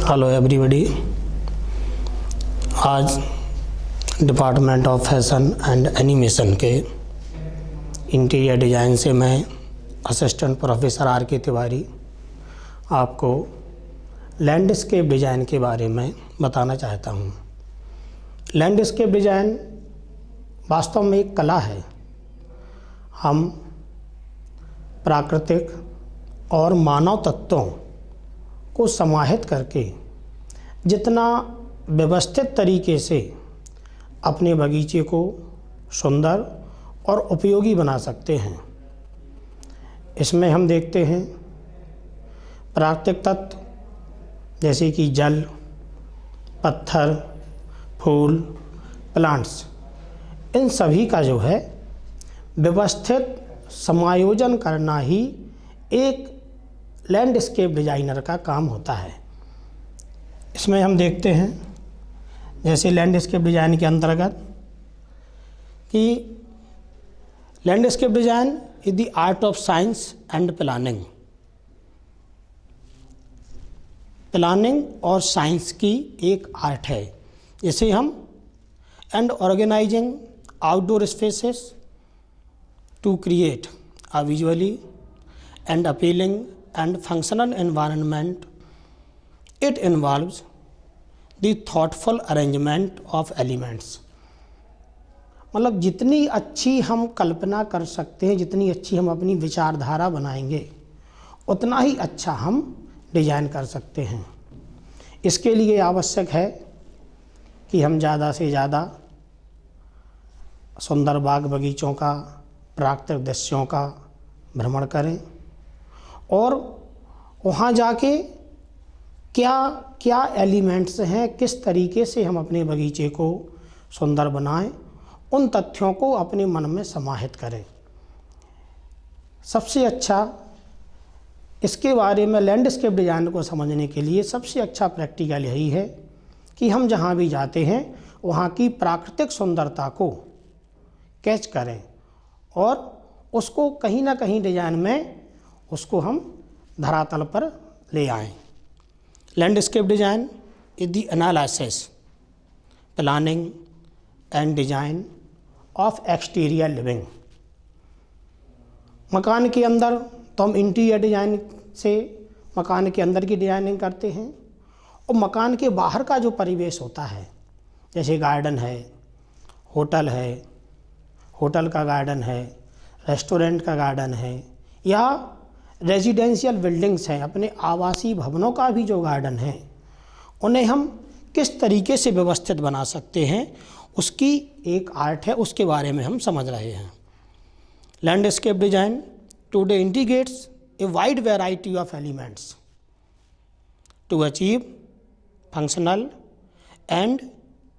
Hello everybody. आज department of fashion and animation के interior design से मैं असिस्टेंट प्रोफेसर आर के तिवारी आपको लैंडस्केप डिज़ाइन के बारे में बताना चाहता हूँ। लैंडस्केप डिज़ाइन वास्तव में एक कला है। हम प्राकृतिक और मानव तत्वों को समाहित करके जितना व्यवस्थित तरीके से अपने बगीचे को सुंदर और उपयोगी बना सकते हैं। इसमें हम देखते हैं प्राकृतिक तत्व जैसे कि जल, पत्थर, फूल, प्लांट्स, इन सभी का जो है व्यवस्थित समायोजन करना ही एक लैंडस्केप डिज़ाइनर का काम होता है। इसमें हम देखते हैं जैसे लैंडस्केप डिज़ाइन के अंतर्गत कि landscape design is the art of science and planning. Planning और साइंस की एक आर्ट है। इसे हम and organising outdoor spaces to create a visually and appealing and functional environment. It involves the thoughtful arrangement of elements. मतलब जितनी अच्छी हम कल्पना कर सकते हैं, जितनी अच्छी हम अपनी विचारधारा बनाएंगे, उतना ही अच्छा हम डिज़ाइन कर सकते हैं। इसके लिए आवश्यक है कि हम ज़्यादा से ज़्यादा सुंदर बाग बगीचों का, प्राकृतिक दृश्यों का भ्रमण करें और वहाँ जाके क्या क्या एलिमेंट्स हैं, किस तरीके से हम अपने बगीचे को सुंदर बनाएं, उन तथ्यों को अपने मन में समाहित करें। सबसे अच्छा इसके बारे में लैंडस्केप डिज़ाइन को समझने के लिए सबसे अच्छा प्रैक्टिकल यही है कि हम जहाँ भी जाते हैं वहाँ की प्राकृतिक सुंदरता को कैच करें और उसको कहीं ना कहीं डिज़ाइन में उसको हम धरातल पर ले आएं। Landscape design is the analysis, planning and design of exterior living. मकान के अंदर तो हम इंटीरियर डिज़ाइन से मकान के अंदर की डिज़ाइनिंग करते हैं और मकान के बाहर का जो परिवेश होता है, जैसे गार्डन है, होटल है, होटल का गार्डन है, रेस्टोरेंट का गार्डन है, या रेजिडेंशियल बिल्डिंग्स हैं, अपने आवासीय भवनों का भी जो गार्डन है, उन्हें हम किस तरीके से व्यवस्थित बना सकते हैं, उसकी एक आर्ट है। उसके बारे में हम समझ रहे हैं। Landscape design today integrates a wide variety of elements to achieve functional and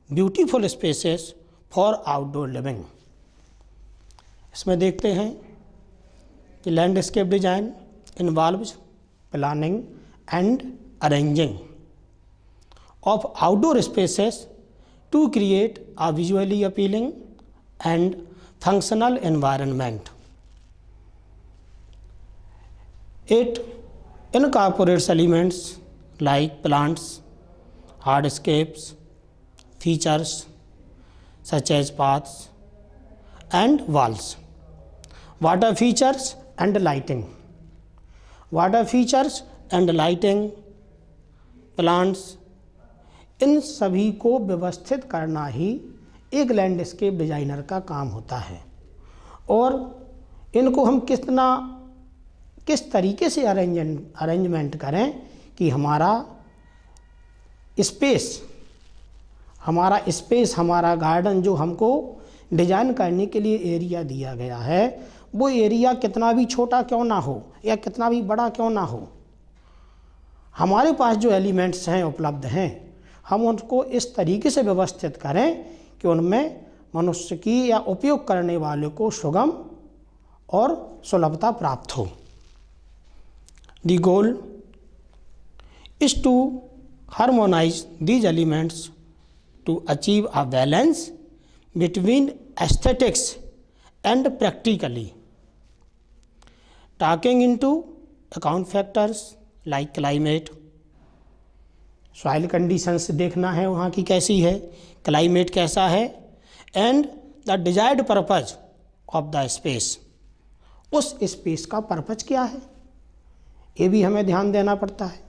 beautiful spaces for outdoor living. इसमें देखते हैं कि landscape design involves planning and arranging of outdoor spaces to create a visually appealing and functional environment. It incorporates elements like plants, hardscapes, features such as paths and walls, water features and lighting. Water features and lighting, plants, इन सभी को व्यवस्थित करना ही एक landscape designer का काम होता है। और इनको हम किस तरीके से अरेंजमेंट करें कि हमारा स्पेस, हमारा गार्डन जो हमको डिज़ाइन करने के लिए एरिया दिया गया है, वो एरिया कितना भी छोटा क्यों ना हो या कितना भी बड़ा क्यों ना हो, हमारे पास जो एलिमेंट्स हैं उपलब्ध हैं, हम उनको इस तरीके से व्यवस्थित करें कि उनमें मनुष्य की या उपयोग करने वाले को सुगम और सुलभता प्राप्त हो। The goal is to harmonise these elements to achieve a balance between aesthetics and practically, taking into account factors like climate, soil conditions देखना है वहाँ की कैसी है, क्लाइमेट कैसा है, and the desired purpose of the space, उस space का पर्पज क्या है, ये भी हमें ध्यान देना पड़ता है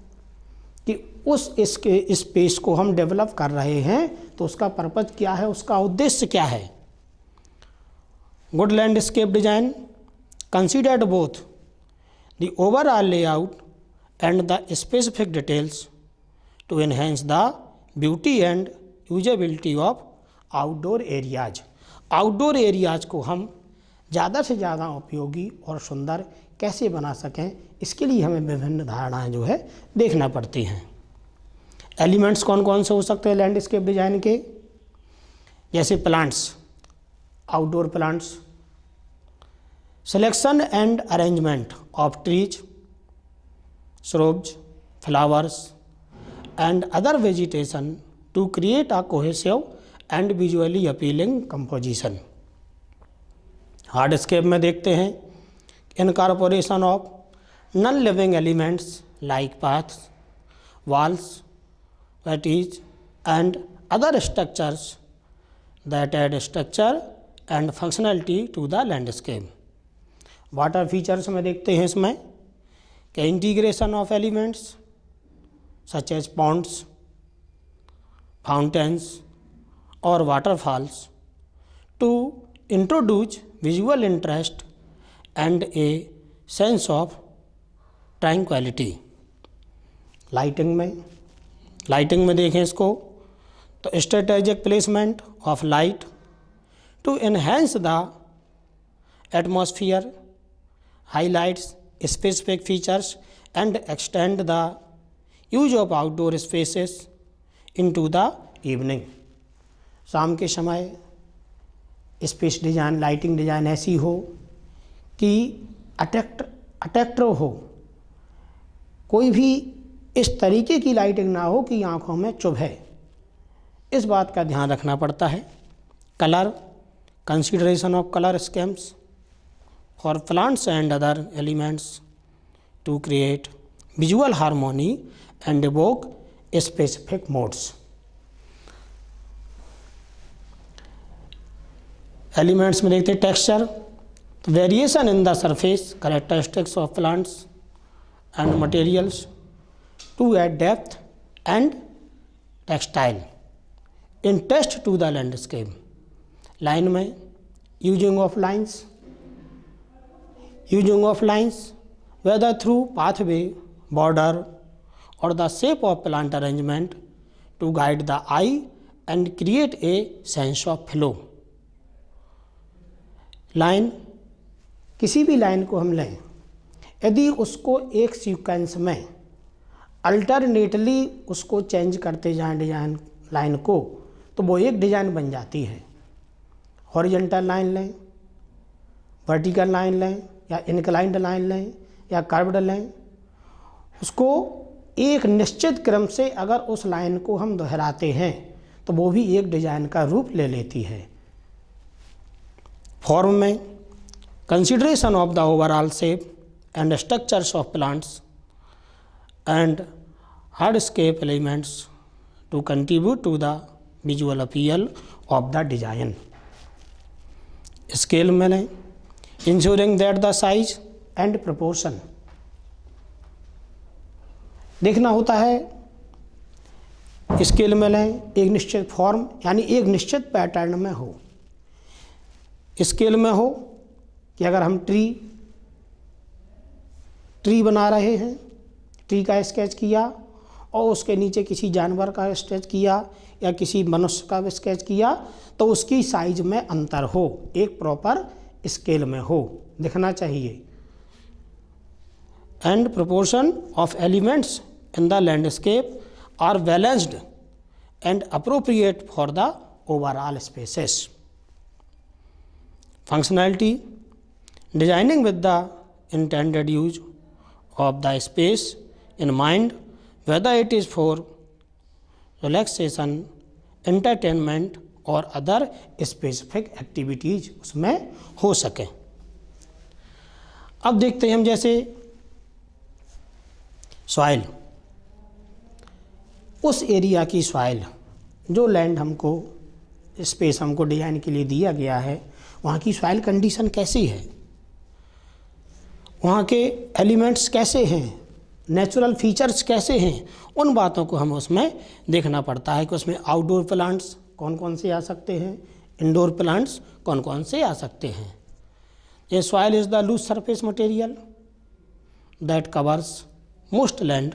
कि उस इसके स्पेस को हम डेवलप कर रहे हैं तो उसका पर्पज क्या है, उसका उद्देश्य क्या है। Good landscape design considered both the overall layout and the specific details to enhance the beauty and usability of outdoor areas. Outdoor areas को हम ज़्यादा से ज़्यादा उपयोगी और सुंदर कैसे बना सकें, इसके लिए हमें विभिन्न धारणाएं जो है देखना पड़ती हैं। एलिमेंट्स कौन कौन से हो सकते हैं लैंडस्केप डिजाइन के, जैसे plants, outdoor plants, selection and arrangement of trees, shrubs, flowers and other vegetation to create a cohesive and visually appealing composition। Hardscape में देखते हैं incorporation of non living elements like paths, walls, patties and other structures that add structure and functionality to the landscape। Water features में देखते हैं इसमें कि integration of elements such as ponds, fountains और waterfalls to introduce visual interest and a sense of tranquillity. Lighting में देखें इसको तो strategic placement of light to enhance the atmosphere, highlights specific features and extend the use of outdoor spaces into the evening। शाम के समय space design, lighting design ऐसी हो कि अट्रैक्टिव हो, कोई भी इस तरीके की लाइटिंग ना हो कि आँखों में चुभे, इस बात का ध्यान रखना पड़ता है। Colour, consideration of colour schemes for plants and other elements to create visual harmony and evoke specific moods। एलिमेंट्स में देखते हैं texture, variation in the surface characteristics of plants and materials to add depth and textile interest to the landscape. Line में using of lines whether through pathway, border or the shape of plant arrangement to guide the eye and create a sense of flow। Line, किसी भी line को हम लें, यदि उसको एक sequence में अल्टरनेटली उसको चेंज करते जाएं डिज़ाइन लाइन को, तो वो एक डिज़ाइन बन जाती है। हॉरिजॉन्टल लाइन लें, वर्टिकल लाइन लें या इनक्लाइंड लाइन लें या कर्व्ड लें, उसको एक निश्चित क्रम से अगर उस लाइन को हम दोहराते हैं तो वो भी एक डिज़ाइन का रूप ले लेती है। फॉर्म में consideration of the overall shape and structures of plants and hardscape elements to contribute to the visual appeal of the design. Scale में लें, ensuring that the size and proportion, देखना होता है स्केल में लें, एक निश्चित फॉर्म यानी एक निश्चित पैटर्न में हो। स्केल में हो कि अगर हम ट्री बना रहे हैं, ट्री का स्केच किया और उसके नीचे किसी जानवर का स्केच किया या किसी मनुष्य का स्केच किया, तो उसकी साइज में अंतर हो, एक प्रॉपर स्केल में हो, दिखना चाहिए। And proportion of elements in the landscape are balanced and appropriate for the overall spaces. Functionality, designing with the intended use of the space in mind, whether it is for relaxation, entertainment और other specific activities उसमें हो सकें। अब देखते हैं हम जैसे soil, उस एरिया की सॉइल, जो लैंड हमको, स्पेस हमको डिजाइन के लिए दिया गया है, वहाँ की सॉइल कंडीशन कैसी है, वहाँ के एलिमेंट्स कैसे हैं, नेचुरल फीचर्स कैसे हैं, उन बातों को हमें उसमें देखना पड़ता है कि उसमें आउटडोर प्लांट्स कौन कौन से आ सकते हैं, इंडोर प्लांट्स कौन कौन से आ सकते हैं। ये soil is the loose surface material that covers most land.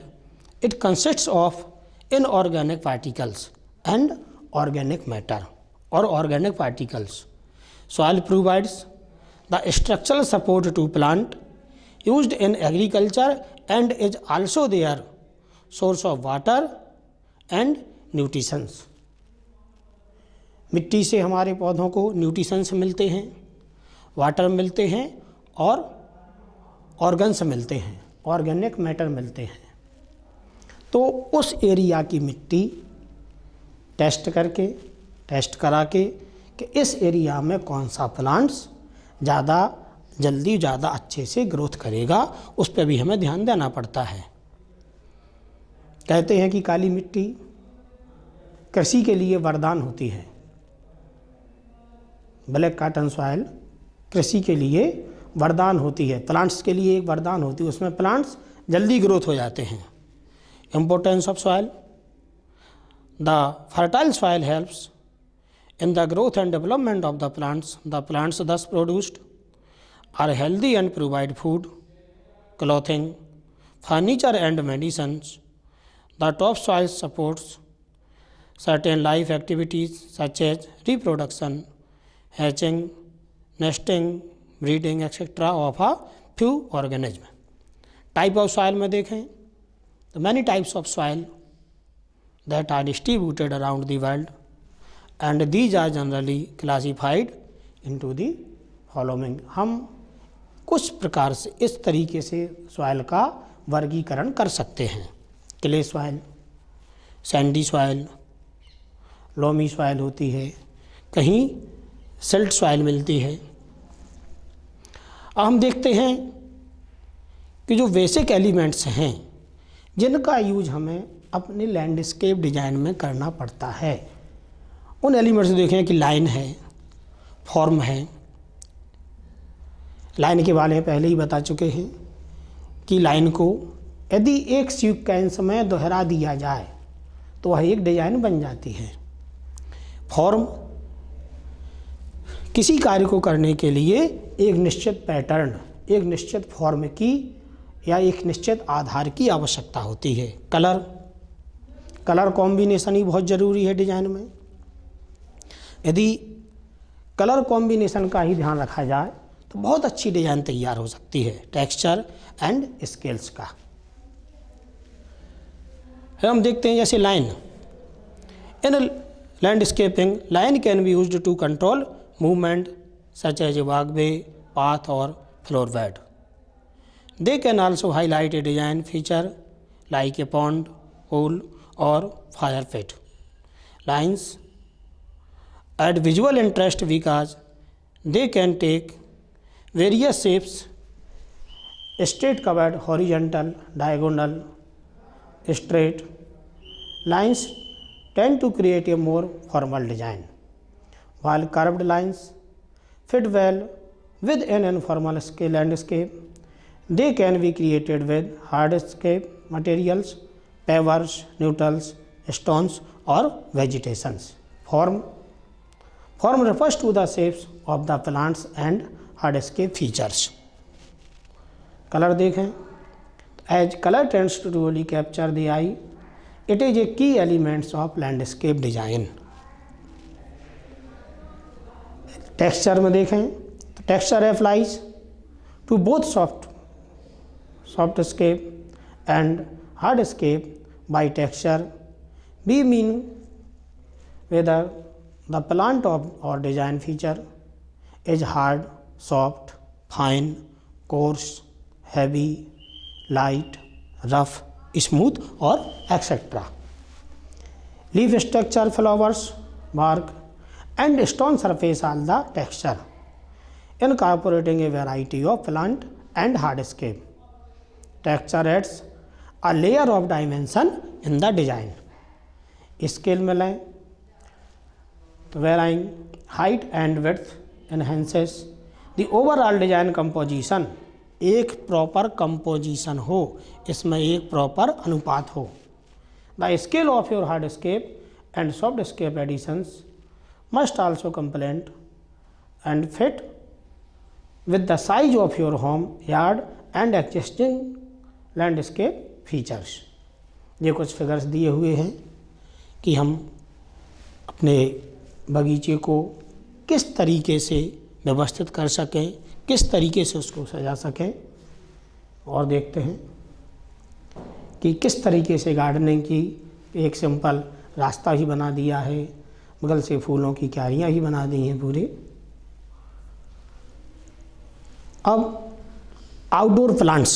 It consists of inorganic particles and organic matter or organic particles. Soil provides the structural support to plant used in agriculture and is also their source of water and nutrition। मिट्टी से हमारे पौधों को nutritions मिलते हैं, water मिलते हैं और ऑर्गन्स मिलते हैं, ऑर्गेनिक मैटर मिलते हैं। तो उस एरिया की मिट्टी टेस्ट करा के कि इस एरिया में कौन सा प्लांट्स ज़्यादा जल्दी ज़्यादा अच्छे से ग्रोथ करेगा, उस पर भी हमें ध्यान देना पड़ता है। कहते हैं कि काली मिट्टी कृषि के लिए वरदान होती है। ब्लैक कॉटन सॉइल कृषि के लिए वरदान होती है, प्लांट्स के लिए एक वरदान होती है, उसमें प्लांट्स जल्दी ग्रोथ हो जाते हैं। Importance of soil. The fertile soil helps in the growth and development of the plants. The plants thus produced are healthy and provide food, clothing, furniture and medicines. The topsoil supports certain life activities such as reproduction, hatching, nesting, breeding etc. of a few organisms. Type of soil में देखें तो many types of soil that are distributed around the world and these are generally classified into the following। हम कुछ प्रकार से इस तरीके से सॉइल का वर्गीकरण कर सकते हैं। Clay soil, Sandy soil, loamy soil होती है, कहीं सिल्ट सॉइल मिलती है। अब हम देखते हैं कि जो बेसिक एलिमेंट्स हैं जिनका यूज हमें अपने लैंडस्केप डिजाइन में करना पड़ता है, उन एलिमेंट्स देखें कि लाइन है, फॉर्म है। लाइन के बारे में पहले ही बता चुके हैं कि लाइन को यदि एक सीक्वेंस में दोहरा दिया जाए तो वह एक डिजाइन बन जाती है। फॉर्म किसी कार्य को करने के लिए एक निश्चित पैटर्न, एक निश्चित फॉर्म की या एक निश्चित आधार की आवश्यकता होती है। कलर कॉम्बिनेशन ही बहुत ज़रूरी है डिजाइन में। यदि कलर कॉम्बिनेशन का ही ध्यान रखा जाए तो बहुत अच्छी डिजाइन तैयार हो सकती है। टेक्सचर एंड स्केल्स का हम देखते हैं, जैसे line. In landscaping line can be used to control movement such as a walkway, path or flower bed. They can also highlight a design feature like a pond, pool or fire pit. Lines add visual interest because they can take various shapes, straight covered, horizontal, diagonal, straight. Lines tend to create a more formal design, while curved lines fit well with an informal scale landscape. They can be created with hardscape materials, pavers, neutrals, stones or vegetations. Form refers to the shapes of the plants and hardscape features. Color देखें, as color tends to really capture the eye, it is a key elements of landscape design. Texture में देखें तो texture applies to both softscape and hardscape. By texture we mean whether the plant or design feature is hard, soft, fine, coarse, heavy, light, rough, smooth or etc. Leaf structure, flowers, bark and stone surface are the texture, incorporating a variety of plant and hardscape. Texture adds a layer of dimension in the design. Scale में लें तो varying height and width enhances the overall design composition, एक proper composition हो, इसमें एक proper अनुपात हो। The scale of your hardscape and softscape additions must also complement and fit with the size of your home yard and existing landscape features। ये कुछ figures दिए हुए हैं कि हम अपने बगीचे को किस तरीके से व्यवस्थित कर सकें, किस तरीके से उसको सजा सकें। और देखते हैं कि किस तरीके से गार्डनिंग की एक सिंपल रास्ता ही बना दिया है, बगल से फूलों की क्यारियाँ ही बना दी हैं पूरी। अब आउटडोर प्लांट्स,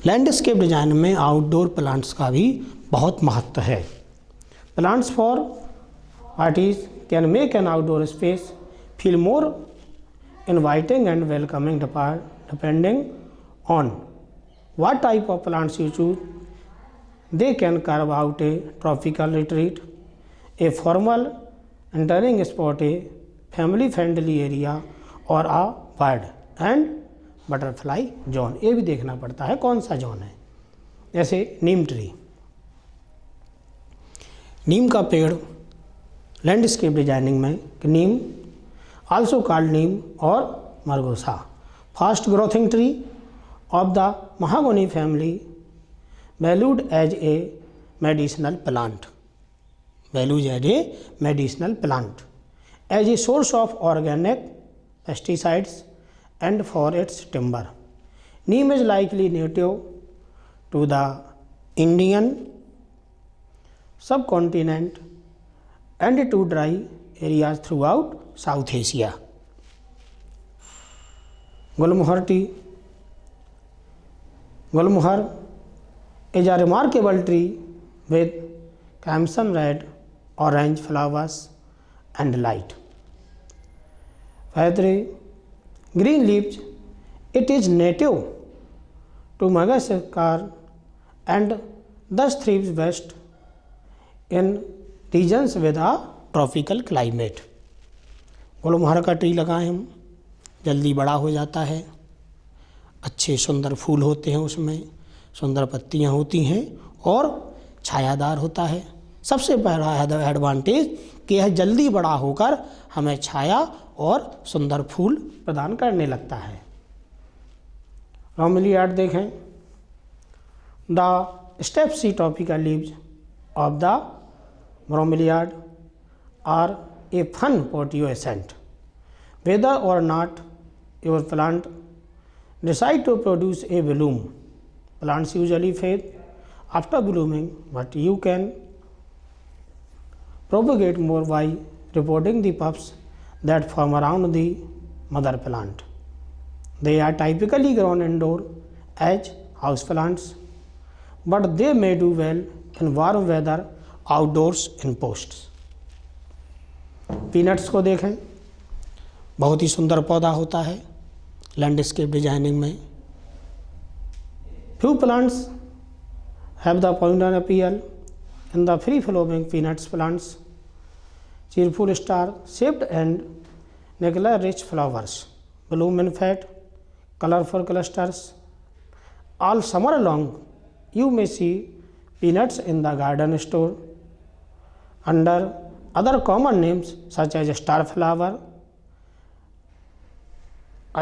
लैंडस्केप डिजाइन में आउटडोर प्लांट्स का भी बहुत महत्व है। Plants for artist can make an outdoor space feel more inviting and welcoming depending on what type of plants you choose. They can carve out a tropical retreat, a formal entering spot, a family friendly area और आ bird and butterfly zone. ये भी देखना पड़ता है कौन सा zone है। जैसे नीम ट्री, नीम का पेड़ लैंडस्केप डिजाइनिंग में नीम also called neem or margosa, fast growing tree of the mahogany family, valued as a medicinal plant, values as a medicinal plant, as a source of organic pesticides and for its timber. Neem is likely native to the Indian subcontinent and to dry areas throughout South Asia. Gulmohar tea, Gulmohar is a remarkable tree with crimson red, orange flowers and light feathery green leaves. It is native to Madagascar and thus thrives best in regions with a tropical climate. गुलमोहर का tree लगाएं हम, जल्दी बड़ा हो जाता है, अच्छे सुंदर फूल होते हैं, उसमें सुंदर पत्तियां होती हैं और छायादार होता है। सबसे पहला एडवांटेज कि यह जल्दी बड़ा होकर हमें छाया और सुंदर फूल प्रदान करने लगता है। ब्रोमेलियाड देखें, the strappy tropical leaves of the bromeliad are a fun पोटियोसेंट, whether or not your plant decide to produce a bloom, plants usually fade after blooming but you can propagate more by reporting the pups that form around the mother plant. They are typically grown indoor as house plants, but they may do well in warm weather outdoors in posts. Peanuts को देखें, बहुत ही सुंदर पौधा होता है landscape designing में। Few plants have the pointed appeal in the free flowing peanuts plants, cheerful star shaped and nectar rich flowers bloom in fat colorful clusters all summer long. You may see peanuts in the garden store under other common names such as star flower,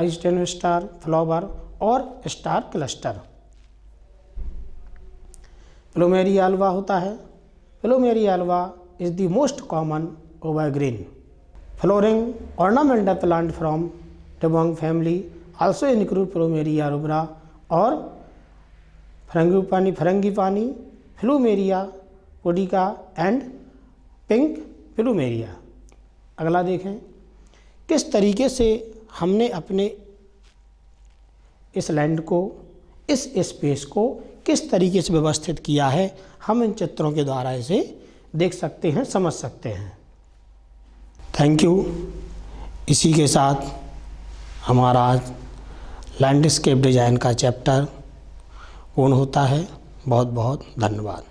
Eastern star flower or star cluster. Plumeria alba होता है। Plumeria alba is the most common evergreen flowering ornamental plant from Dibong family, also include Plumeria rubra और frangipani, Plumeria pudica and pink Plumeria। अगला देखें किस तरीके से हमने अपने इस लैंड को, इस स्पेस को किस तरीके से व्यवस्थित किया है। हम इन चित्रों के द्वारा इसे देख सकते हैं, समझ सकते हैं। Thank you. इसी के साथ हमारा आज लैंडस्केप डिज़ाइन का चैप्टर पूर्ण होता है। बहुत बहुत धन्यवाद।